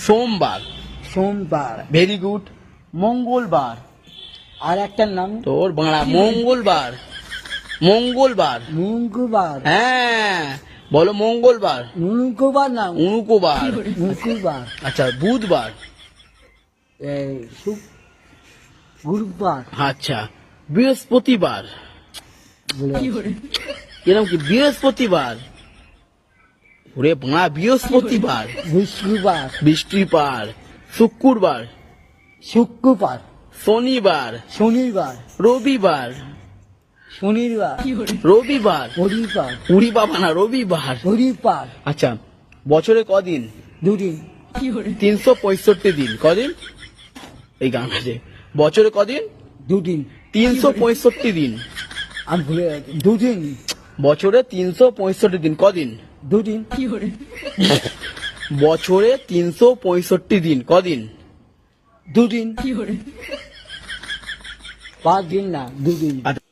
সোমবার। সোমবার। Very good. মঙ্গলবার। আর একটা নাম তোর বাংলা মঙ্গলবার। মঙ্গলবার। মঙ্গলবার। হ্যাঁ বলো মঙ্গলবার। মঙ্গলবার না উনুকোবার। মঙ্গলবার। আচ্ছা বুধবার। গুরুবার। আচ্ছা বৃহস্পতিবার। এরকম কি বৃহস্পতিবার? ওরে বাংলা বৃহস্পতিবার। বৃহস্পতিবার। বৃষ্টিবার। শুক্রবার। শুক্রবার। শনিবার। শনিবার। রবিবার। শনিবার। রবিবার। রবিবার। উড়ি বাবা না রবিবার। রবিবার। আচ্ছা বছরে কদিন? দুদিন। 365 দিন। কদিন? এই গান আছে। বছরে কদিন? দুদিন। 365 দিন। আমি ভুলে গেছি। দুদিন। বছরে 365 দিন। কদিন? দুদিন। বছরে 365 দিন। কদিন? দুদিন। 5 দিন না দুদিন। আচ্ছা